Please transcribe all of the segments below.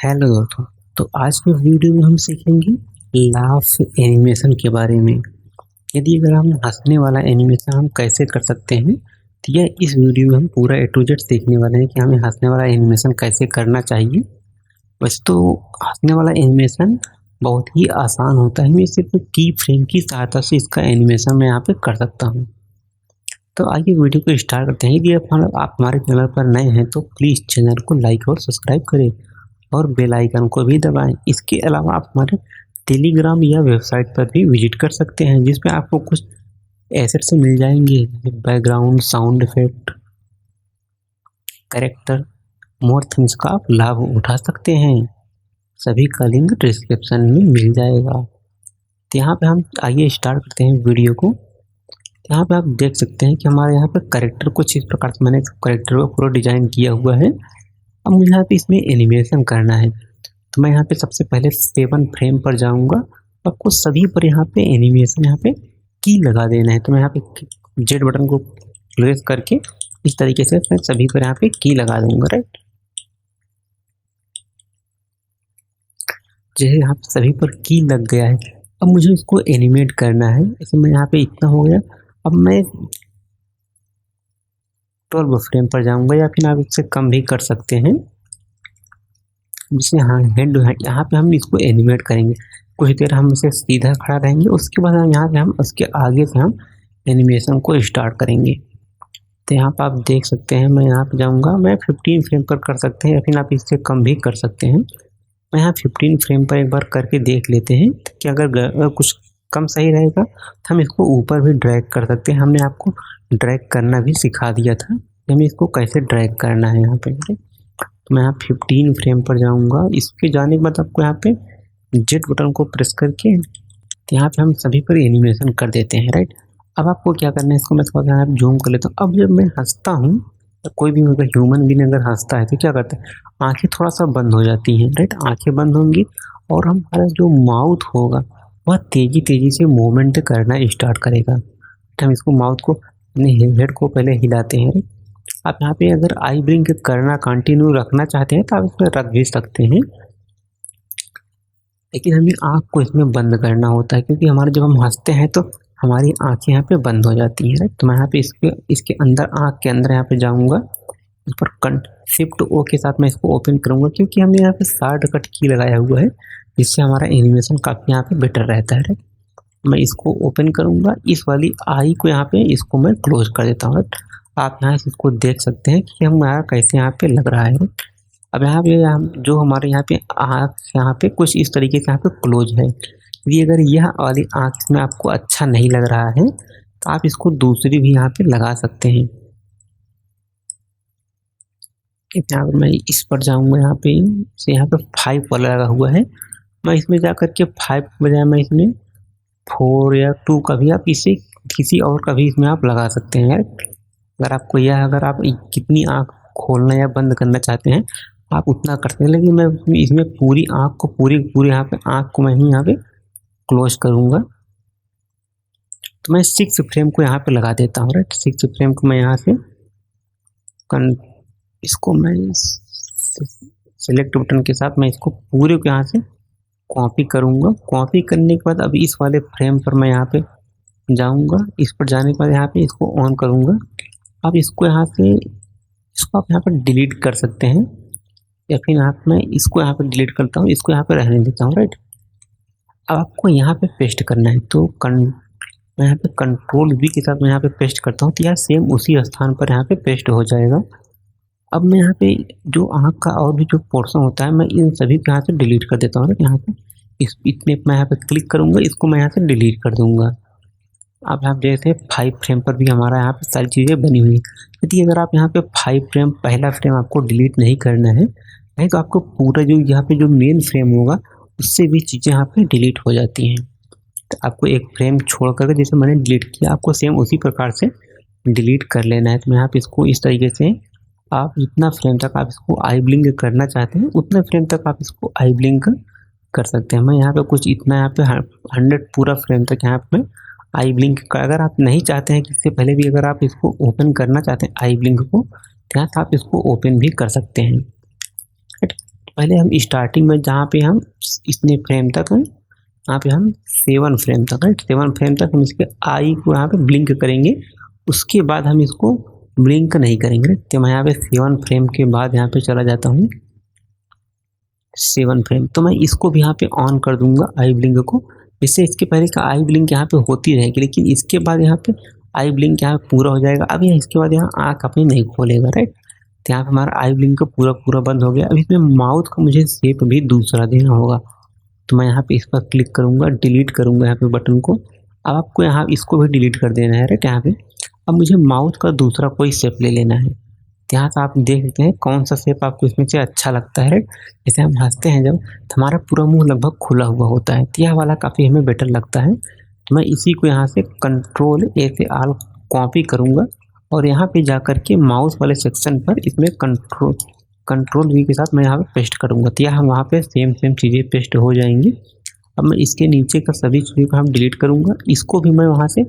Hello दोस्तों। तो आज के वीडियो में हम सीखेंगे लाफ एनिमेशन के बारे में। यदि अगर हम हंसने वाला एनिमेशन हम कैसे कर सकते हैं, तो यह इस वीडियो में हम पूरा ए टू जेड सीखने वाले हैं कि हमें हंसने वाला एनिमेशन कैसे करना चाहिए। वैसे तो हंसने वाला एनिमेशन बहुत ही आसान होता है, मैं सिर्फ की फ्रेम की सहायता से इसका एनिमेशन मैं यहाँ पे कर सकता हूँ। तो आइए वीडियो को स्टार्ट करते हैं। यदि आप हमारे चैनल पर नए हैं तो प्लीज़ चैनल को लाइक और सब्सक्राइब करें और बेल आइकन को भी दबाएं। इसके अलावा आप हमारे टेलीग्राम या वेबसाइट पर भी विजिट कर सकते हैं, जिसमें आपको कुछ एसेट्स मिल जाएंगे, background, sound effect, character, more things का आप लाभ उठा सकते हैं। सभी का लिंक डिस्क्रिप्शन में मिल जाएगा। तो यहाँ पे हम आइए स्टार्ट करते हैं वीडियो को। यहाँ पे आप देख सकते हैं कि हमारे यहाँ पे कैरेक्टर कुछ इस प्रकार से मैंने कैरेक्टर को पूरा डिजाइन किया हुआ है। अब मुझे यहाँ पे इसमें एनिमेशन करना है, तो मैं यहाँ पे सबसे पहले 7 फ्रेम पर जाऊँगा। आपको सभी पर यहाँ पे एनिमेशन यहाँ पे की लगा देना है। तो मैं यहाँ पे जेड बटन को प्रेस करके इस तरीके से मैं सभी पर यहाँ पे की लगा दूंगा। राइट, जैसे यहाँ पे सभी पर की लग गया है, अब मुझे इसको एनिमेट करना है। जैसे मैं यहाँ पे इतना हो गया, अब मैं 12 फ्रेम पर जाऊँगा या फिर आप इससे कम भी कर सकते हैं। जिससे हाँ हैंड यहाँ पे हम इसको एनिमेट करेंगे। कुछ देर हम इसे सीधा खड़ा रहेंगे, उसके बाद हम यहाँ से हम उसके आगे से हम एनिमेशन को स्टार्ट करेंगे। तो यहाँ पर आप देख सकते हैं, मैं यहाँ पे जाऊँगा, मैं 15 फ्रेम पर कर सकते हैं या फिर आप इससे कम भी कर सकते हैं। मैं यहाँ 15 फ्रेम पर एक बार करके देख लेते हैं कि अगर कुछ कम सही रहेगा तो हम इसको ऊपर भी ड्रैग कर सकते हैं। हमने आपको ड्रैग करना भी सिखा दिया था कि हमें इसको कैसे ड्रैग करना है यहाँ पे। तो मैं यहाँ 15 फ्रेम पर जाऊँगा। इसके जाने के बाद आपको यहाँ पे जेट बटन को प्रेस करके तो यहाँ पे हम सभी पर एनिमेशन कर देते हैं। राइट, अब आपको क्या करना है, इसको मैं थोड़ा सा जूम कर लेता हूँ। अब जब मैं हंसता हूँ, तो कोई भी अगर ह्यूमन बीइंग अगर हंसता है तो क्या करता है, आंखें थोड़ा सा बंद हो जाती हैं। राइट, आंखें बंद होंगी और हमारा जो माउथ होगा वह तेज़ी तेज़ी से मूवमेंट करना स्टार्ट करेगा। तो हम इसको माउथ को अपने हेड को पहले हिलाते हैं। आप यहाँ पे अगर आई ब्लिंक करना कंटिन्यू रखना चाहते हैं तो आप इसमें रख भी सकते हैं, लेकिन हमें आँख को इसमें बंद करना होता है, क्योंकि हमारे जब हम हंसते हैं तो हमारी आँखें यहाँ पे बंद हो जाती हैं। तो मैं यहाँ पे इसके अंदर आँख के अंदर यहाँ पे जाऊँगा, इस पर शिफ्ट ओ के साथ मैं इसको ओपन करूँगा, क्योंकि हमने यहाँ पे शार्ट कट की लगाया हुआ है, जिससे हमारा एनिमेशन काफ़ी यहाँ पे बेटर रहता है। मैं इसको ओपन करूँगा, इस वाली आई को यहाँ पे इसको मैं क्लोज कर देता हूँ। आप यहाँ से इसको देख सकते हैं कि हमारा कैसे यहाँ पे लग रहा है। अब यहाँ पे जो हमारे यहाँ पे आँख यहाँ पे कुछ इस तरीके से यहाँ पे क्लोज है। यदि अगर यह वाली आँख में आपको अच्छा नहीं लग रहा है तो आप इसको दूसरी भी यहाँ पे लगा सकते हैं। यहाँ पर मैं इस पर जाऊँगा, यहाँ पे 5 वाला लगा हुआ है, मैं इसमें जा करके 5 के बजाय मैं इसमें 4 या 2 का भी आप इसे किसी और का भी इसमें आप लगा सकते हैं। अगर आपको अगर आप कितनी आँख खोलना या बंद करना चाहते हैं आप उतना कर सकते हैं, लेकिन मैं इसमें पूरी आँख को पूरी यहाँ पे आँख को मैं ही यहाँ पे क्लोज करूँगा। तो मैं 6 फ्रेम को यहाँ पे लगा देता हूँ। राइट, 6 फ्रेम को मैं यहाँ से इसको मैं सेलेक्ट बटन के साथ मैं इसको पूरे को यहाँ से कॉपी करूँगा। कॉपी करने के बाद अब इस वाले फ्रेम पर मैं यहाँ पे जाऊँगा, इस पर जाने के बाद यहाँ पे इसको ऑन करूँगा। अब इसको यहाँ पर डिलीट कर सकते हैं, या फिर मैं इसको यहाँ पे डिलीट करता हूँ, इसको यहाँ पे रहने देता हूँ। राइट, अब आपको यहाँ पे पेस्ट करना है, तो मैं यहाँ पे कंट्रोल वी के साथ मैं यहाँ पे पेस्ट करता हूँ, तो यह सेम उसी स्थान पर यहाँ पे पेस्ट हो जाएगा। अब मैं यहाँ पे जो आँख का और भी जो पोर्शन होता है मैं इन सभी को यहाँ से डिलीट कर देता हूँ। यहाँ पे इतने मैं यहाँ पे क्लिक करूँगा, इसको मैं यहाँ से डिलीट कर दूँगा। अब आप जैसे 5 फ्रेम पर भी हमारा यहाँ पे सारी चीज़ें बनी हुई है। यदि अगर आप यहाँ पे 5 फ्रेम पहला फ्रेम आपको डिलीट नहीं करना है, नहीं तो आपको पूरा जो यहाँ पे जो मेन फ्रेम होगा उससे भी चीज़ें यहाँ पे डिलीट हो जाती हैं। तो आपको एक फ्रेम छोड़ करके जैसे मैंने डिलीट किया, आपको सेम उसी प्रकार से डिलीट कर लेना है। तो मैं यहाँ पे इसको इस तरीके से आप जितना फ्रेम तक आप इसको आई ब्लिंक करना चाहते हैं उतना फ्रेम तक आप इसको आई ब्लिंक कर सकते हैं। मैं यहाँ पे कुछ इतना यहाँ पे 100 पूरा फ्रेम तक यहाँ पे आई ब्लिंक का, अगर आप नहीं चाहते हैं कि इससे पहले भी अगर आप इसको ओपन करना चाहते हैं आई ब्लिंक को, तो यहाँ आप इसको ओपन भी कर सकते हैं। पहले हम स्टार्टिंग में जहाँ पे हम इतने फ्रेम तक हैं, यहाँ पे हम 7 फ्रेम तक, राइट, 7 फ्रेम तक हम इसके आई को यहाँ पे ब्लिंक करेंगे, उसके बाद हम इसको ब्लिंक नहीं करेंगे। तो मैं यहाँ पे 7 फ्रेम के बाद यहाँ पे चला जाता हूँ 7 फ्रेम, तो मैं इसको भी यहाँ पे ऑन कर दूंगा आई ब्लिंक को। इससे इसके पहले का आई ब्लिंक यहाँ पे होती रहेगी, लेकिन इसके बाद यहाँ पे आई ब्लिंक यहाँ पे पूरा हो जाएगा। अब यह इसके बाद यहाँ आँख अपनी नहीं खोलेगा, राइट। तो यहाँ पे हमारा आई ब्लिंक का पूरा बंद हो गया। अब इसमें माउथ का मुझे शेप भी दूसरा देना होगा, तो मैं यहाँ पे इस पर क्लिक करूँगा, डिलीट करूँगा यहाँ पे बटन को। अब आपको यहाँ इसको भी डिलीट कर देना है, राइट। यहाँ पे अब मुझे माउथ का दूसरा कोई शेप ले लेना है। तो यहाँ से आप देख सकते हैं कौन सा शेप आपको इसमें से अच्छा लगता है, राइट। जैसे हम हंसते हैं जब, तो हमारा पूरा मुंह लगभग खुला हुआ होता है, तो यह वाला काफ़ी हमें बेटर लगता है। तो मैं इसी को यहाँ से कंट्रोल ए से ऑल कॉपी करूँगा और यहाँ पे जा कर के माउस वाले सेक्शन पर इसमें कंट्रोल वी के साथ मैं यहाँ पे पेस्ट करूँगा। तो यहाँ वहाँ पे सेम चीज़ें पेस्ट हो जाएंगी। अब मैं इसके नीचे का सभी चीज़ों को हम डिलीट करूँगा, इसको भी मैं वहाँ से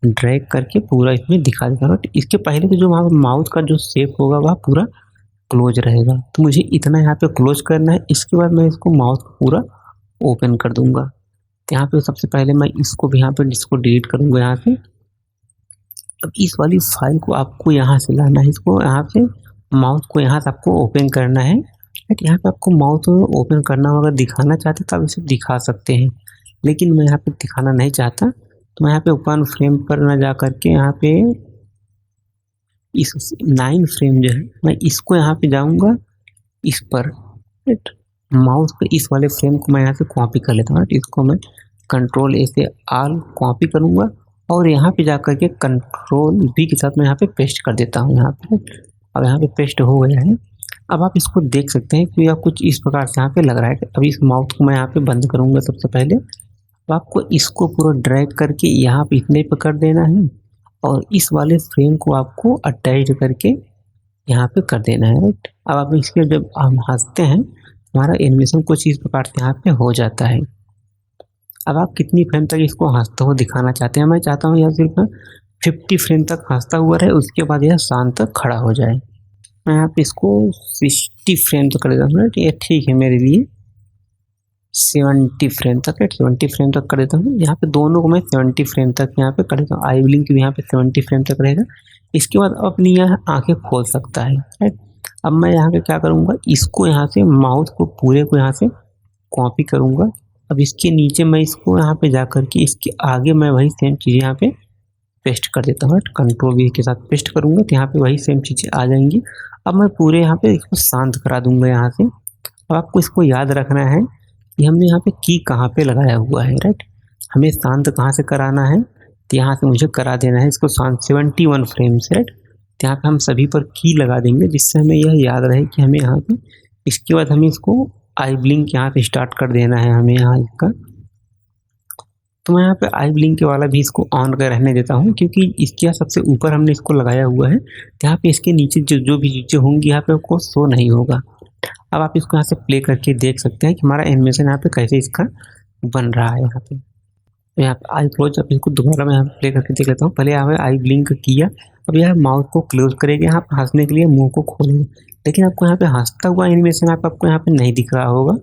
ड्रैग करके पूरा इसमें दिखा देता हूँ। इसके पहले तो जो वहाँ माउथ का जो शेप होगा वह पूरा क्लोज रहेगा, तो मुझे इतना यहाँ पे क्लोज करना है। इसके बाद मैं इसको माउथ पूरा ओपन कर दूँगा। तो यहाँ पे सबसे पहले मैं इसको भी यहाँ पे इसको डिलीट करूँगा यहाँ से। अब इस वाली फाइल को आपको यहाँ से लाना है, इसको यहाँ से माउथ को यहाँ से आपको ओपन करना है। यहाँ पे आपको माउथ ओपन करना होगा, दिखाना चाहते तो आप इसे दिखा सकते हैं, लेकिन मैं यहाँ पे दिखाना नहीं चाहता। तो मैं यहाँ पे 1 फ्रेम पर ना जा करके यहाँ पे इस 9 फ्रेम जो है मैं इसको यहाँ पे जाऊँगा इस पर, राइट। माउस पे इस वाले फ्रेम को मैं यहाँ से कॉपी कर लेता हूँ, राइट। इसको मैं कंट्रोल ए से ऑल कॉपी करूँगा और यहाँ पे जा करके कंट्रोल वी के साथ मैं यहाँ पे पेस्ट कर देता हूँ यहाँ पे। अब यहाँ पे पेस्ट हो गया है। अब आप इसको देख सकते हैं कि यह कुछ इस प्रकार से यहाँ पे लग रहा है। अभी इस माउथ को मैं यहाँ पे बंद करूँगा सबसे पहले। तो आपको इसको पूरा ड्रैग करके यहाँ पे इतने पे कर देना है और इस वाले फ्रेम को आपको अटैच करके यहाँ पे कर देना है, राइट। अब आप इसके जब हम हंसते हैं हमारा एनिमेशन कुछ इस प्रकार से यहाँ पे हो जाता है। अब आप कितनी फ्रेम तक इसको हंसते हुए दिखाना चाहते हैं? मैं चाहता हूँ यह सिर्फ 50 फ्रेम तक हंसता हुआ रहे, उसके बाद यह शांत तक खड़ा हो जाए। मैं यहाँ पे इसको 60 फ्रेम तक कर देता हूँ, ये ठीक है मेरे लिए। 70 फ्रेम तक, 70 फ्रेम तक कर देता हूँ। यहाँ पे दोनों को मैं 70 फ्रेम तक यहाँ पे कर देता हूँ। आई ब्लिंक भी यहाँ पे 70 फ्रेम तक रहेगा। इसके बाद अपनी यह आंखें खोल सकता है, राइट। अब मैं यहाँ पे क्या करूँगा, इसको यहाँ से माउथ को पूरे को यहाँ से कॉपी करूँगा। अब इसके नीचे मैं इसको यहाँ पे जा करके इसके आगे मैं वही सेम चीज़ें यहाँ पे पेस्ट कर देता हूँ, कंट्रोल वी के साथ पेस्ट करूँगा तो यहाँ पे वही सेम चीज़ें आ जाएंगी। अब मैं पूरे यहाँ पे इसको शांत करा दूँगा यहाँ से। अब आपको इसको याद रखना है कि हमने यहाँ पे की कहाँ पे लगाया हुआ है, राइट। हमें शांत कहाँ से कराना है, तो यहाँ से मुझे करा देना है इसको शांत 71 फ्रेम से, राइट। तो यहाँ पे हम सभी पर की लगा देंगे जिससे हमें यह याद रहे कि हमें यहाँ पे इसके बाद हमें इसको आई ब्लिंक यहाँ पे स्टार्ट कर देना है हमें यहाँ इसका। तो मैं यहाँ पे आई ब्लिंक वाला भी इसको ऑन कर रहने देता हूँ क्योंकि इसके सबसे ऊपर हमने इसको लगाया हुआ है, तो यहाँ पे इसके नीचे जो भी चीज़ें होंगी यहाँ पे आपको शो नहीं होगा। अब आप इसको यहाँ से प्ले करके देख सकते हैं कि हमारा एनिमेशन यहाँ पे कैसे इसका बन रहा है। यहाँ पे यहाँ पे आई क्लोज, अब इसको दोबारा मैं यहाँ पे प्ले करके देख लेता हूँ। पहले यहाँ पे आई ब्लिंक किया, अब यह माउथ को क्लोज करेगा, यहाँ पे हंसने के लिए मुंह को खोलेगा, लेकिन आपको यहाँ पे हंसता हुआ एनिमेशन आपको यहाँ पे नहीं दिख रहा होगा।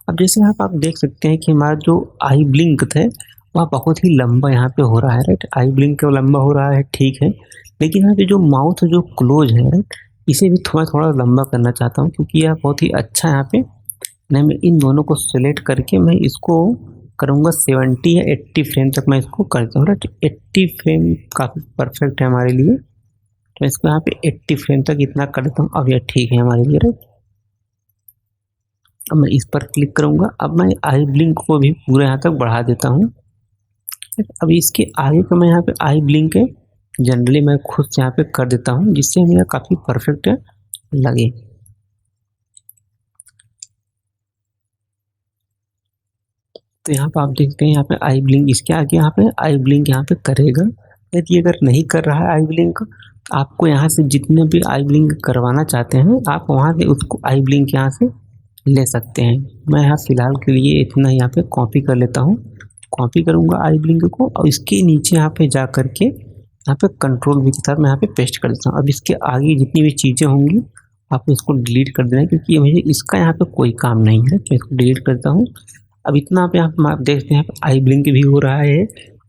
अब जैसे यहाँ पे आप देख सकते हैं कि हमारा जो आई ब्लिंक थे वह बहुत ही लंबा यहाँ पे हो रहा है, राइट। आई ब्लिंक लंबा हो रहा है, ठीक है, लेकिन यहाँ पे जो माउथ जो क्लोज है, राइट, इसे भी थोड़ा लंबा करना चाहता हूँ क्योंकि यह बहुत ही अच्छा यहाँ पे नहीं। मैं इन दोनों को सिलेक्ट करके मैं इसको करूँगा 70 या 80 फ्रेम तक मैं इसको करता हूँ, राइट। 80 फ्रेम काफ़ी परफेक्ट है हमारे लिए, तो इसको यहाँ पे 80 फ्रेम तक इतना कर देता हूँ। अब यह ठीक है हमारे लिए, राइट। अब मैं इस पर क्लिक करूँगा। अब मैं आई ब्लिंक को भी पूरे यहाँ तक बढ़ा देता हूँ। अब इसके आगे का मैं यहाँ पे आई ब्लिंक है जनरली मैं खुद से यहाँ पे कर देता हूँ जिससे मेरा काफ़ी परफेक्ट लगे। तो यहाँ पे आप देखते हैं यहाँ पे आई ब्लिंक, इसके आगे यहाँ पे आई ब्लिंक यहाँ पे करेगा। यदि अगर नहीं कर रहा है आई ब्लिंक, आपको यहाँ से जितने भी आई ब्लिंक करवाना चाहते हैं आप वहाँ से उसको आई ब्लिंक यहाँ से ले सकते हैं। मैं यहाँ फिलहाल के लिए इतना यहाँ पे कॉपी कर लेता हूँ, कॉपी करूँगा आई ब्लिंक को और इसके नीचे यहाँ पे जा करके यहाँ पे कंट्रोल वी के साथ मैं यहाँ पे पेस्ट कर देता हूँ। अब इसके आगे जितनी भी चीज़ें होंगी आपको इसको डिलीट कर देना है, क्योंकि मुझे इसका यहाँ पे कोई काम नहीं है। तो इसको डिलीट करता हूँ। अब इतना पे आप देखते हैं आई ब्लिंक भी हो रहा है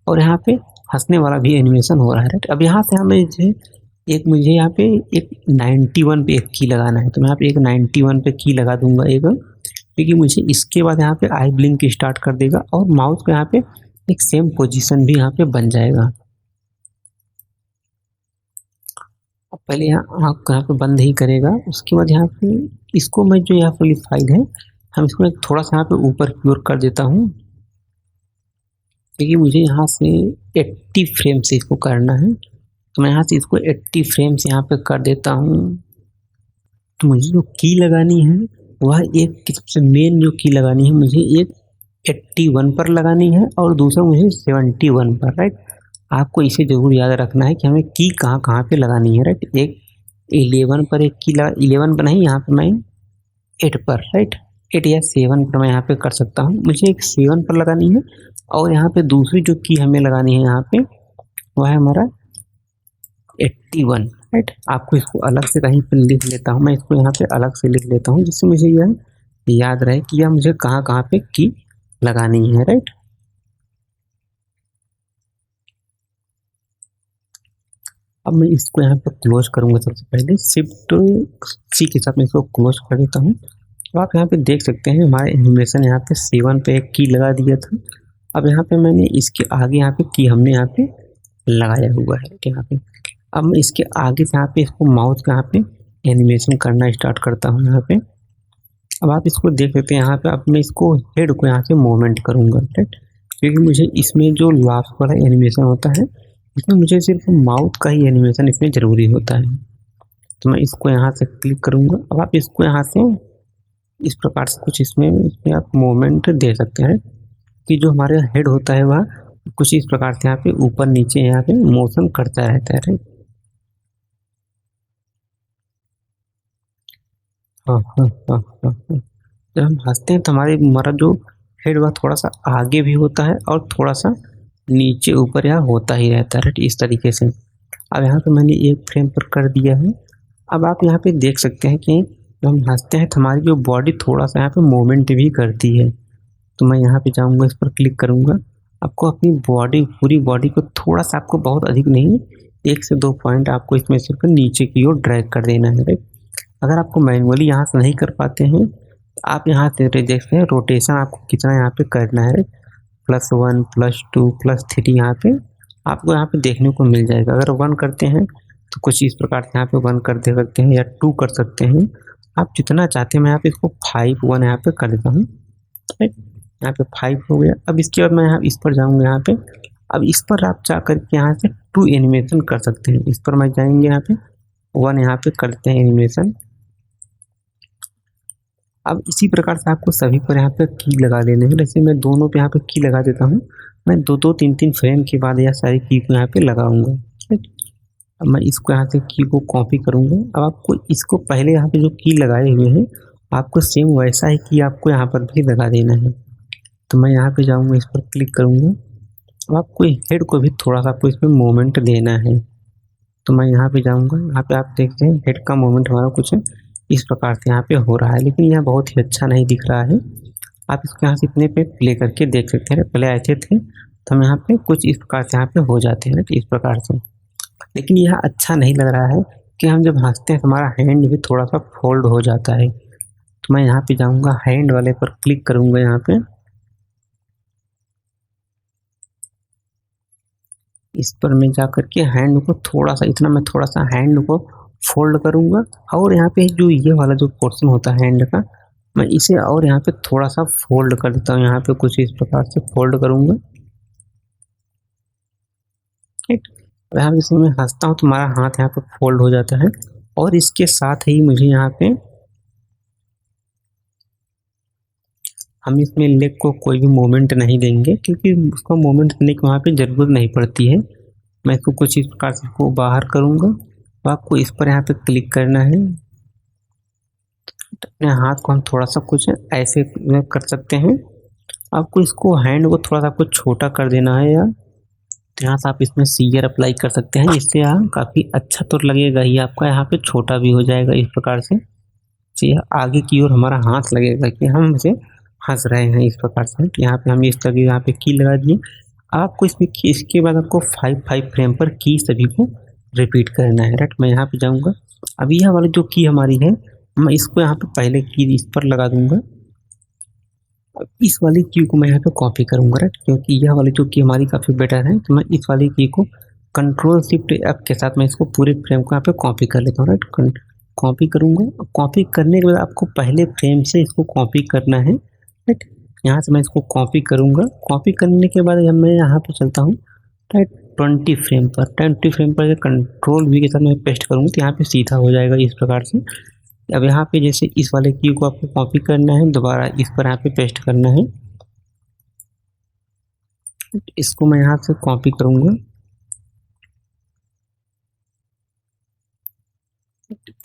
और यहाँ पे हंसने वाला भी एनिमेशन हो रहा है, राइट। अब यहाँ से हमें मुझे यहाँ पे एक 91 पे एक की लगाना है। तो मैं यहाँ पे एक 91 पे की लगा दूंगा एक, क्योंकि मुझे इसके बाद यहाँ पे आई ब्लिंक स्टार्ट कर देगा और माउस को यहाँ पे एक सेम पोजीशन भी यहाँ पे बन जाएगा। अब पहले यहाँ पे बंद ही करेगा, उसके बाद यहाँ पे इसको मैं जो यहाँ वाली फाइल है हम इसको थोड़ा सा यहाँ पे ऊपर की ओर कर देता हूँ, क्योंकि मुझे यहाँ से 80 फ्रेम से इसको करना है। तो मैं यहाँ से इसको 80 फ्रेम से यहाँ पे कर देता हूँ। तो मुझे जो की लगानी है वह एक सबसे मेन जो की लगानी है मुझे एक 81 पर लगानी है और दूसरा मुझे 71 पर, राइट। आपको इसे जरूर याद रखना है कि हमें की कहाँ कहाँ पे लगानी है, राइट। एक 11 पर एक की 11 पर नहीं, यहाँ पे मैं 8 पर, राइट। 8 या 7 पर मैं यहाँ पे कर सकता हूँ। मुझे एक 7 पर लगानी है और यहाँ पे दूसरी जो की हमें लगानी है यहाँ पे वह है हमारा 81, राइट। आपको इसको अलग से कहीं पर लिख लेता हूँ, मैं इसको यहाँ पे अलग से लिख लेता हूँ, जिससे मुझे यह याद रहे कि यह मुझे कहाँ कहाँ पे की लगानी है, राइट। अब मैं इसको यहाँ पे क्लोज करूँगा। सबसे पहले शिफ्ट सी के साथ मैं इसको क्लोज कर देता हूँ। तो आप यहाँ पे देख सकते हैं हमारे एनिमेशन यहाँ पे 7 पे एक की लगा दिया था। अब यहाँ पे मैंने इसके आगे यहाँ पे की हमने यहाँ पे लगाया हुआ है यहाँ पे। अब मैं इसके आगे से यहाँ पे इसको माउस का यहाँ पे एनिमेशन करना स्टार्ट करता हूँ यहाँ पे। अब आप इसको देख सकते हैं यहाँ पे। अब मैं इसको हेड को यहाँ से मूवमेंट करूँगा, राइट, क्योंकि मुझे इसमें जो लास्ट वाला एनिमेशन होता है इसमें मुझे सिर्फ माउथ का ही एनिमेशन इसमें ज़रूरी होता है। तो मैं इसको यहाँ से क्लिक करूँगा। अब आप इसको यहाँ से इस प्रकार से कुछ इसमें आप मूवमेंट दे सकते हैं कि जो हमारे हेड होता है वह कुछ इस प्रकार से यहाँ पे ऊपर नीचे यहाँ पे मोशन करता रहता है, राइट। हाँ हाँ हाँ हाँ हाँ। जब हम हंसते हैं तो हमारा जो हेड वह थोड़ा सा आगे भी होता है और थोड़ा सा नीचे ऊपर यहाँ होता ही रहता है, राइट, इस तरीके से। अब यहाँ पे मैंने एक फ्रेम पर कर दिया है। अब आप यहाँ पे देख सकते हैं कि जब हम हंसते हैं तो हमारी जो बॉडी थोड़ा सा यहाँ पे मूवमेंट भी करती है। तो मैं यहाँ पे जाऊँगा, इस पर क्लिक करूँगा। आपको अपनी पूरी बॉडी को थोड़ा सा, आपको बहुत अधिक नहीं, 1 से 2 पॉइंट आपको इसमें सिर्फ नीचे की ओर ड्रैग कर देना है, राइट। अगर आपको मैनुअली यहाँ से नहीं कर पाते हैं तो आप यहाँ से देखते हैं रोटेशन आपको कितना यहाँ पे करना है, +1 +2 +3 यहाँ पे आपको यहाँ पे देखने को मिल जाएगा। अगर 1 करते हैं तो कुछ इस प्रकार से यहाँ पे 1 कर दे सकते हैं या 2 कर सकते हैं, आप जितना चाहते हैं। मैं यहाँ पे इसको 5 1 यहाँ पे कर देता हूँ, राइट। यहाँ पे 5 हो गया। अब इसके बाद मैं यहाँ इस पर जाऊँगा यहाँ पे। अब इस पर आप जा करके यहाँ से 2 एनिमेशन कर सकते हैं। इस पर मैं जाएंगे यहाँ पे 1 यहाँ पे करते हैं एनिमेशन। अब इसी प्रकार से आपको सभी पर यहाँ पे की लगा लेने हैं। जैसे मैं दोनों पे यहाँ पे की लगा देता हूँ। मैं 2-2 3-3 फ्रेम के बाद यह सारी की को यहाँ पे लगाऊंगा, ठीक। अब मैं इसको यहाँ से की को कॉपी करूँगा। अब आपको इसको पहले यहाँ पे जो की लगाए हुए हैं आपको सेम वैसा ही की आपको यहाँ पर भी लगा देना है। तो मैं यहाँ पे जाऊँगा, इस पर क्लिक करूँगा। अब आपको हेड को भी थोड़ा सा आपको इसमें मूवमेंट देना है। तो मैं यहाँ पे जाऊँगा, यहाँ पे आप देखते हैं हेड का मूवमेंट हमारा कुछ इस प्रकार से यहाँ पे हो रहा है, लेकिन यह बहुत ही अच्छा नहीं दिख रहा है। आप इसको यहाँ से इतने पे प्ले करके देख सकते हैं। पहले ऐसे थे तो हम यहाँ पे कुछ इस प्रकार से यहाँ पे हो जाते हैं, इस प्रकार से। लेकिन यह अच्छा नहीं लग रहा है कि हम जब हंसते हैं तो हमारा हैंड भी थोड़ा सा फोल्ड हो जाता है। तो मैं यहाँ पे जाऊँगा, हैंड वाले पर क्लिक करूँगा यहाँ पे। इस पर मैं जा करके हैंड को थोड़ा सा, इतना मैं थोड़ा सा हैंड को फोल्ड करूँगा और यहाँ पे जो ये वाला जो पोर्शन होता है हैंड का, मैं इसे और यहाँ पे थोड़ा सा फोल्ड कर देता हूँ। यहाँ पे कुछ इस प्रकार से फोल्ड करूँगा, ठीक। यहाँ पे जैसे मैं हंसता हूँ तो हमारा हाथ यहाँ पे फोल्ड हो जाता है। और इसके साथ ही मुझे यहाँ पे हम इसमें लेग को कोई भी मोमेंट नहीं देंगे, क्योंकि उसका मोमेंट देने की वहाँ पे ज़रूरत नहीं पड़ती है। मैं इसको कुछ इस प्रकार से इसको बाहर करूँगा। तो आपको इस पर यहाँ पे क्लिक करना है। तो अपने हाथ को हम थोड़ा सा कुछ ऐसे कर सकते हैं। आपको इसको हैंड को थोड़ा सा आपको छोटा कर देना है यार। तो यहाँ से आप इसमें सीयर अप्लाई कर सकते हैं, इससे यहाँ काफ़ी अच्छा तो लगेगा ही, आपका यहाँ पे छोटा भी हो जाएगा इस प्रकार से। से यह आगे की ओर हमारा हाथ लगेगा कि हम उसे हंस रहे हैं इस प्रकार से। यहाँ पे हम इस तरह यहाँ पे की लगा दिए। आपको इसमें इसके बाद आपको 5 फ्रेम पर की सभी को रिपीट करना है, राइट। मैं यहाँ पे जाऊँगा। अब यह वाली जो की हमारी है, मैं इसको यहाँ पे पहले की इस पर लगा दूंगा। अब इस वाली की को मैं यहाँ पे कॉपी करूंगा, राइट, क्योंकि यह वाली जो की हमारी काफ़ी बेटर है। तो मैं इस वाली की को Ctrl+Shift+F के साथ मैं इसको पूरे फ्रेम को यहाँ पे कॉपी कर लेता हूँ, राइट। कॉपी करूँगा। कॉपी करने के बाद आपको पहले फ्रेम से इसको कॉपी करना है, राइट। यहाँ से मैं इसको कॉपी करूँगा। कॉपी करने के बाद जब मैं यहाँ पे चलता हूँ, राइट, 20 फ्रेम पर Ctrl+V के साथ मैं पेस्ट करूँगा तो यहाँ पे सीधा हो जाएगा इस प्रकार से। अब यहाँ पे जैसे इस वाले की को आपको कॉपी करना है, दोबारा इस पर यहाँ पे पेस्ट करना है। इसको मैं यहाँ से कॉपी करूँगा,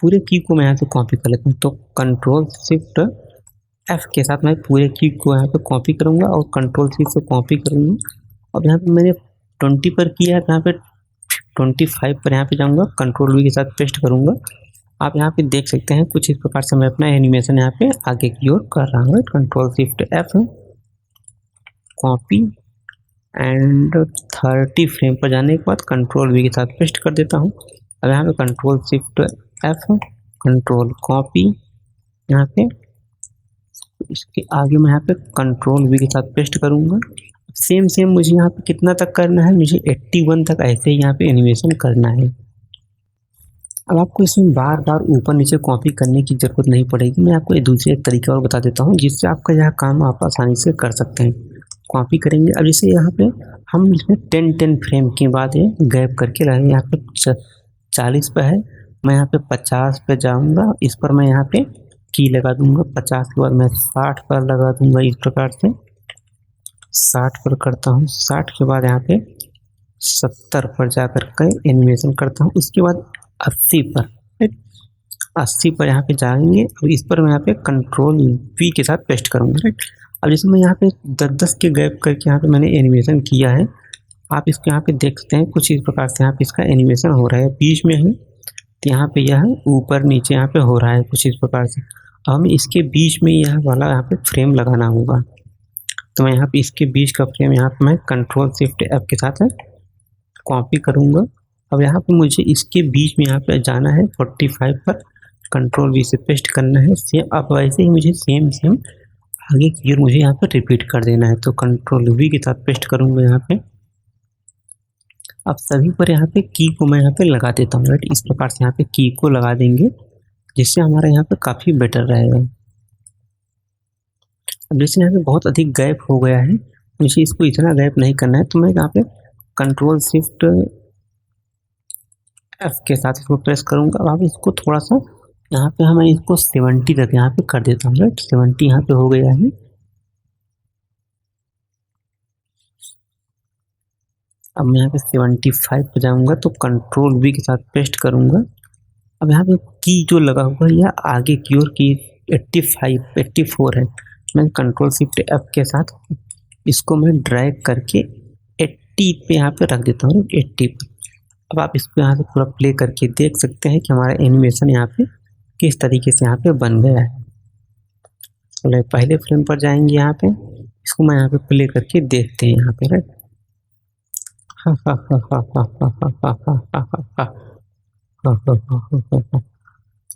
पूरे की को मैं यहाँ से कॉपी कर लेता हूँ। तो Ctrl+Shift+F के साथ मैं पूरे की को यहाँ पे कॉपी करूँगा और Ctrl+C से कॉपी करूँगा। अब यहाँ पे मैंने 20 पर किया है, तो यहाँ पे 25 पर यहाँ पे जाऊँगा, Ctrl+V के साथ पेस्ट करूँगा। आप यहाँ पे देख सकते हैं कुछ इस प्रकार से मैं अपना एनिमेशन यहाँ पे आगे की ओर कर रहा हूँ। Ctrl+Shift+F, कॉपी एंड 30 फ्रेम पर जाने के बाद Ctrl+V के साथ पेस्ट कर देता हूँ। अब यहाँ पे Ctrl+Shift+F, कंट्रोल कॉपी, यहाँ पे इसके आगे मैं यहाँ पे Ctrl+V के साथ पेस्ट करूँगा। सेम मुझे यहाँ पे कितना तक करना है, मुझे 81 तक ऐसे ही यहाँ पे एनिमेशन करना है। अब आपको इसमें बार बार ऊपर नीचे कॉपी करने की ज़रूरत नहीं पड़ेगी। मैं आपको एक दूसरे तरीका और बता देता हूँ जिससे आपका यह काम आप आसानी से कर सकते हैं। कॉपी करेंगे। अब जैसे यहाँ पे हम इसमें 10 फ्रेम के बाद ये गैप करके लगाएंगे। यहाँ पे 40 पे है, मैं यहाँ पे 50 पे जाऊँगा। इस पर मैं यहाँ पे की लगा दूँगा। 50 के बाद मैं 60 पर लगा दूँगा। इस प्रकार से 60 पर करता हूँ। 60 के बाद यहाँ पे 70 पर जाकर के एनिमेशन करता हूँ। उसके बाद 80 पर, 80 पर यहाँ पे जाएंगे। अब इस पर मैं यहाँ पे Ctrl+V के साथ पेस्ट करूँगा, राइट। अब जैसे मैं यहाँ पे 10 के गैप करके यहाँ पे मैंने एनिमेशन किया है। आप इसको यहाँ पे देख सकते हैं कुछ इस प्रकार से यहाँ पे इसका एनिमेशन हो रहा है। बीच में है तो यहाँ पे यह ऊपर नीचे यहाँ पे हो रहा है कुछ इस प्रकार से। अब हमें इसके बीच में यह वाला यहाँ पे फ्रेम लगाना होगा। तो मैं यहाँ पे इसके बीच का फ्रेम यहाँ पे मैं Ctrl+Shift+F के साथ कॉपी करूँगा। अब यहाँ पे मुझे इसके बीच में यहाँ पे जाना है 45 पर, Ctrl+V से पेस्ट करना है। सेम अब वैसे ही मुझे सेम आगे की ओर मुझे यहाँ पे रिपीट कर देना है। तो Ctrl+V के साथ पेस्ट करूँगा यहाँ पे। अब सभी पर यहाँ पे की को मैं यहाँ पे लगा देता हूँ, राइट। इस प्रकार से यहाँ पे की को लगा देंगे जिससे हमारा यहाँ पे काफ़ी बेटर रहेगा। अब जैसे यहाँ पे बहुत अधिक गैप हो गया है, मुझे इसको इतना गैप नहीं करना है, तो मैं यहाँ पे Ctrl+Shift+F के साथ इसको प्रेस करूँगा। अब इसको थोड़ा सा यहाँ पे मैं इसको 70 तक यहाँ पे कर देता हूँ, राइट। 70 यहाँ पे हो गया है। अब मैं यहाँ पे 75 पे जाऊँगा तो Ctrl+V के साथ पेस्ट करूँगा। अब यहाँ पे की जो लगा हुआ है यह आगे की ओर की 84 है। मैं Ctrl+Shift+F के साथ इसको मैं ड्रैग करके 80 पे यहाँ पे रख देता हूँ, 80 पे। अब आप इसको यहाँ से पूरा प्ले करके देख सकते हैं कि हमारा एनिमेशन यहाँ पे किस तरीके से यहाँ पे बन गया है। चलिए पहले फ्रेम पर जाएंगे। यहाँ पे इसको मैं यहाँ पे प्ले करके देखते हैं यहाँ पे, राइट।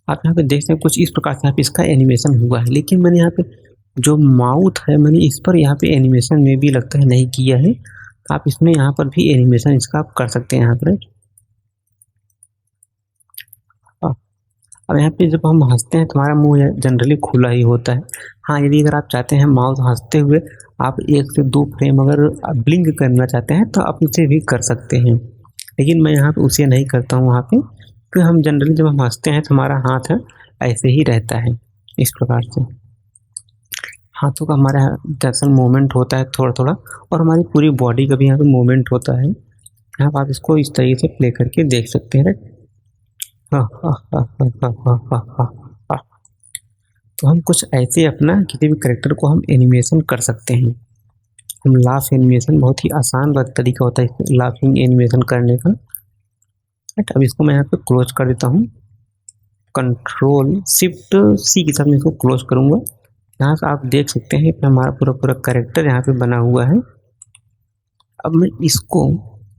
आप यहाँ पे देखते हैं कुछ इस प्रकार से यहाँ पे इसका एनिमेशन हुआ है। लेकिन मैंने यहाँ पे जो माउथ है मैंने इस पर यहाँ पे एनिमेशन में भी लगता है नहीं किया है। आप इसमें यहाँ पर भी एनिमेशन इसका आप कर सकते हैं यहाँ पर। अब यहाँ पे जब हम हंसते हैं तो हमारा मुंह जनरली खुला ही होता है। हाँ, यदि अगर आप चाहते हैं माउथ हंसते हुए आप 1 से 2 फ्रेम अगर ब्लिंक करना चाहते हैं तो आप उसे भी कर सकते हैं, लेकिन मैं यहाँ पे उसे नहीं करता हूँ वहाँ पे। तो हम जनरली जब हम हंसते हैं तो हमारा हाथ है ऐसे ही रहता है, इस प्रकार से हाथों का हमारा दरअसल मूवमेंट होता है थोड़ा थोड़ा, और हमारी पूरी बॉडी का भी यहाँ पे मूवमेंट होता है। यहाँ पर आप इसको इस तरीके से प्ले करके देख सकते हैं, राइट। तो हम कुछ ऐसे अपना किसी भी कैरेक्टर को हम एनिमेशन कर सकते हैं। हम लाफ एनिमेशन बहुत ही आसान तरीका होता है लाफिंग एनिमेशन करने का। अब इसको मैं यहाँ पे क्लोज कर देता हूँ। कंट्रोल शिफ्ट सी के साथ मैं इसको क्लोज करूँगा। यहाँ से आप देख सकते हैं कि हमारा पूरा कैरेक्टर यहाँ पे बना हुआ है। अब मैं इसको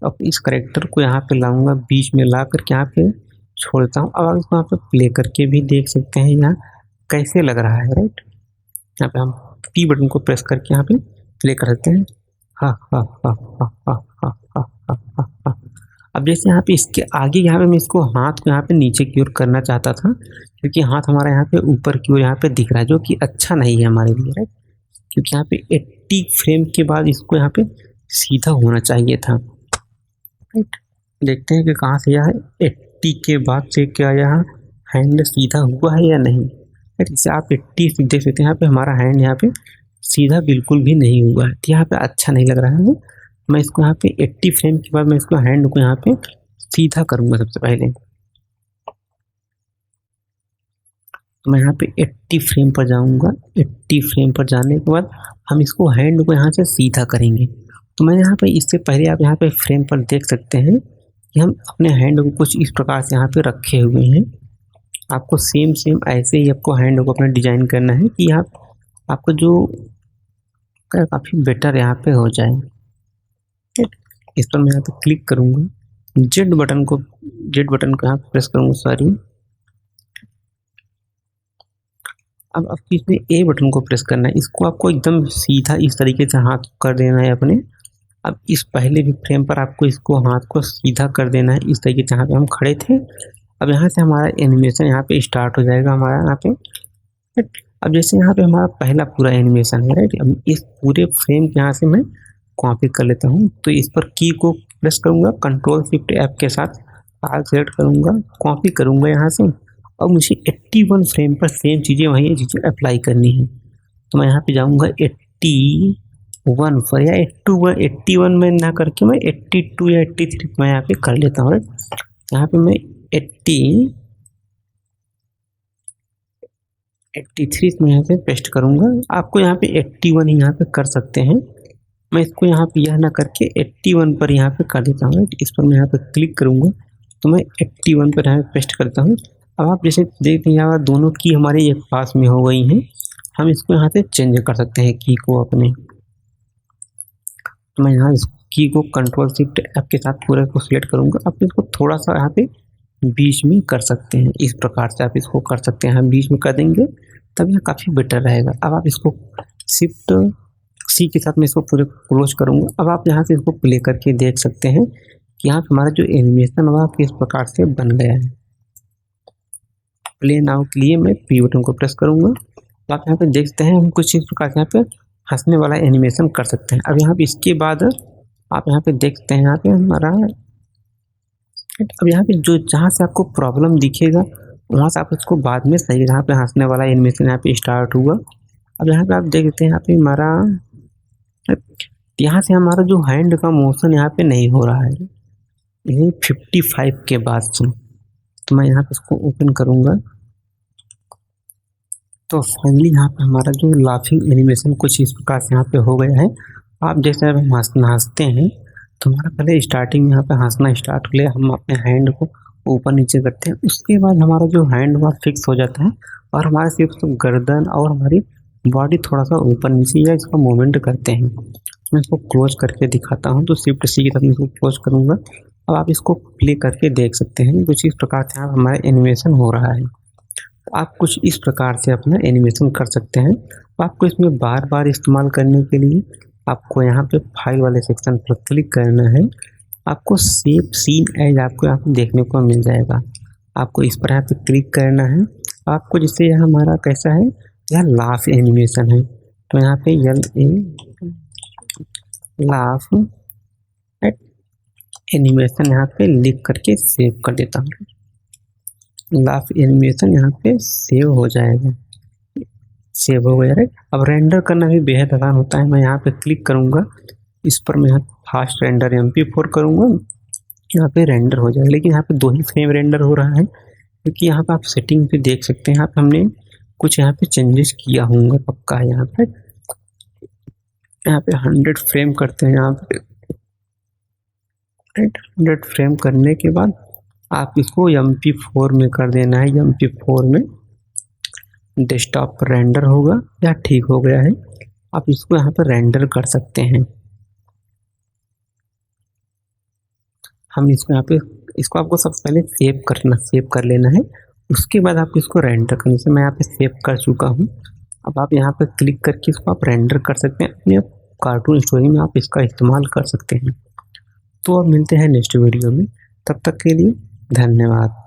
अब इस कैरेक्टर को यहाँ पे लाऊंगा, बीच में ला करके यहाँ पे छोड़ता हूँ। अब आप इसको यहाँ पे प्ले करके भी देख सकते हैं यहाँ कैसे लग रहा है, राइट। यहाँ पे हम पी बटन को प्रेस करके यहाँ पे प्ले कर सकते हैं। हा हा हा हा हा हा हा हा हा हा। अब जैसे यहाँ पे इसके आगे यहाँ पे मैं इसको हाथ को यहाँ पे नीचे की ओर करना चाहता था, क्योंकि हाथ हमारा यहाँ पे ऊपर की ओर यहाँ पे दिख रहा है, जो कि अच्छा नहीं है हमारे लिए, राइट। क्योंकि यहाँ पे 80 फ्रेम के बाद इसको यहाँ पे सीधा होना चाहिए था, राइट। देखते हैं कि कहाँ से यह 80 के बाद से क्या यहाँ हैंड सीधा हुआ है या नहीं। जैसे आप 80 देख सकते हैं, यहाँ पे हमारा हैंड यहाँ पे सीधा बिल्कुल भी नहीं हुआ है, तो यहाँ पे अच्छा नहीं लग रहा है। मैं इसको यहाँ पे 80 फ्रेम के बाद मैं इसको हैंड को यहाँ पे सीधा करूँगा। सबसे पहले मैं यहाँ पे 80 फ्रेम पर जाऊँगा। 80 फ्रेम पर जाने के बाद हम इसको हैंड को यहाँ से सीधा करेंगे। तो मैं यहाँ पे इससे पहले आप यहाँ पे फ्रेम पर देख सकते हैं कि हम अपने हैंड को कुछ इस प्रकार से यहाँ पे रखे हुए हैं। आपको सेम ऐसे ही आपको हैंड को अपना डिजाइन करना है कि आपको जो काफ़ी बेटर यहाँ पे हो जाए। इस पर मैं यहाँ पे क्लिक करूँगा, जेड बटन को यहाँ प्रेस करूँगा, सॉरी। अब आपको इसमें ए बटन को प्रेस करना है। इसको आपको एकदम सीधा इस तरीके से हाथ कर देना है अपने। अब इस पहले भी फ्रेम पर आपको इसको हाथ को सीधा कर देना है, इस तरीके से। यहाँ पे हम खड़े थे, अब यहाँ से हमारा एनिमेशन यहाँ पे स्टार्ट हो जाएगा हमारा यहाँ पे। अब जैसे यहाँ पे हमारा पहला पूरा एनिमेशन है, राइट। अब इस पूरे फ्रेम के यहाँ से मैं कॉपी कर लेता हूँ। तो इस पर की को प्रेस करूँगा, कंट्रोल शिफ्ट एफ के साथ फाइल सेलेक्ट करूँगा, कॉपी करूँगा यहाँ से। और मुझे 81 फ्रेम पर सेम चीज़ें वही चीज़ें अप्लाई करनी है। तो मैं यहाँ पे जाऊँगा 81 पर, या 81 में ना करके मैं 82 या 83 मैं यहाँ पे कर लेता हूँ। यहाँ पे मैं 83 में यहाँ पे पेस्ट करूँगा। आपको यहाँ पे 81 ही यहाँ पे कर सकते हैं। मैं इसको यहाँ पे यह ना करके 81 पर यहाँ पे कर देता हूँ। इस पर मैं यहाँ पे क्लिक करूँगा, तो मैं 81 पर यहाँ पे पेस्ट करता हूँ। अब आप जैसे देखते हैं यहाँ दोनों की हमारे एक पास में हो गई हैं। हम इसको यहाँ से चेंज कर सकते हैं की को अपने। तो मैं यहाँ इस की को कंट्रोल शिफ्ट एफ के साथ पूरे को सिलेक्ट करूँगा। आप इसको थोड़ा सा यहाँ पे बीच में कर सकते हैं, इस प्रकार से आप इसको कर सकते हैं। हम बीच में कर देंगे तब यह काफ़ी बेटर रहेगा। अब आप इसको शिफ्ट सी के साथ मैं इसको पूरे क्लोज करूँगा। अब आप यहाँ से इसको प्ले करके देख सकते हैं कि यहाँ हमारा जो एनिमेशन हुआ किस प्रकार से बन गया है। प्ले नाउ के लिए मैं पी बटन को प्रेस करूँगा, तो आप यहाँ पे देख सकते हैं हम कुछ इस प्रकार से यहाँ पे हंसने वाला एनिमेशन कर सकते हैं। अब यहाँ पे इसके बाद आप यहाँ पे देख सकते हैं यहाँ पे हमारा, अब यहाँ पे जो जहाँ से आपको प्रॉब्लम दिखेगा वहाँ से आप इसको बाद में सही, जहाँ पे हंसने वाला एनिमेशन यहाँ पे स्टार्ट हुआ। अब यहाँ पे आप देख सकते हैं यहाँ पे हमारा, यहाँ से हमारा जो हैंड का मोशन यहाँ पे नहीं हो रहा है, ये 55 के बाद से। तो मैं यहाँ पे इसको ओपन करूँगा, तो फाइनली यहाँ पे हमारा जो लाफिंग एनिमेशन कुछ इस प्रकार से यहाँ पे हो गया है। आप जैसे अब हम हंसते हैं तो हमारा पहले स्टार्टिंग में यहाँ पे हंसना स्टार्ट हो गया, हम अपने हैंड को ऊपर नीचे करते हैं, उसके बाद हमारा जो हैंड वहाँ फिक्स हो जाता है और हमारे सिर्फ तो गर्दन और हमारी बॉडी थोड़ा सा ऊपर नीचे या इसका मूवमेंट करते हैं। मैं इसको क्लोज करके दिखाता हूँ, तो शिफ्ट सी के साथ मैं इसको क्लोज करूँगा। अब आप इसको प्ले करके देख सकते हैं कुछ इस प्रकार से हमारा एनिमेशन हो रहा है। आप कुछ इस प्रकार से अपना एनिमेशन कर सकते हैं। आपको इसमें बार बार इस्तेमाल करने के लिए आपको यहाँ पे फाइल वाले सेक्शन पर क्लिक करना है। आपको सेव सीन एज आपको यहाँ पे देखने को मिल जाएगा। आपको इस पर यहाँ पे क्लिक करना है। आपको जिससे यह हमारा कैसा है, यह लाफ एनिमेशन है, तो यहाँ पे लाफ एनिमेशन यहाँ पे लिख करके सेव कर देता हूँ। लाफ एनिमेशन यहाँ पे सेव हो जाएगा, सेव हो गया है। अब रेंडर करना भी बेहद आसान होता है। मैं यहाँ पे क्लिक करूँगा, इस पर मैं यहाँ फास्ट रेंडर MP4 करूँगा, यहाँ पे रेंडर हो जाएगा। लेकिन यहाँ पे 2 ही फ्रेम रेंडर हो रहा है, क्योंकि यहाँ पे आप सेटिंग पे देख सकते हैं, यहाँ पे हमने कुछ यहाँ पे चेंजेस किया होंगे पक्का है। यहाँ पे 100 फ्रेम करते हैं यहाँ पे, राइट। 100 फ्रेम करने के बाद आप इसको MP4 में कर देना है। MP4 में डेस्कटॉप पर रेंडर होगा या ठीक हो गया है। आप इसको यहाँ पर रेंडर कर सकते हैं। हम इसको यहाँ पे इसको आपको सबसे पहले सेव कर लेना है। उसके बाद आप इसको रेंडर करने से मैं यहाँ पे सेव कर चुका हूँ। अब आप यहाँ पर क्लिक करके इसको आप रेंडर कर सकते हैं। अपने कार्टून स्टोरी में आप इसका इस्तेमाल कर सकते हैं। तो अब मिलते हैं नेक्स्ट वीडियो में, तब तक के लिए धन्यवाद।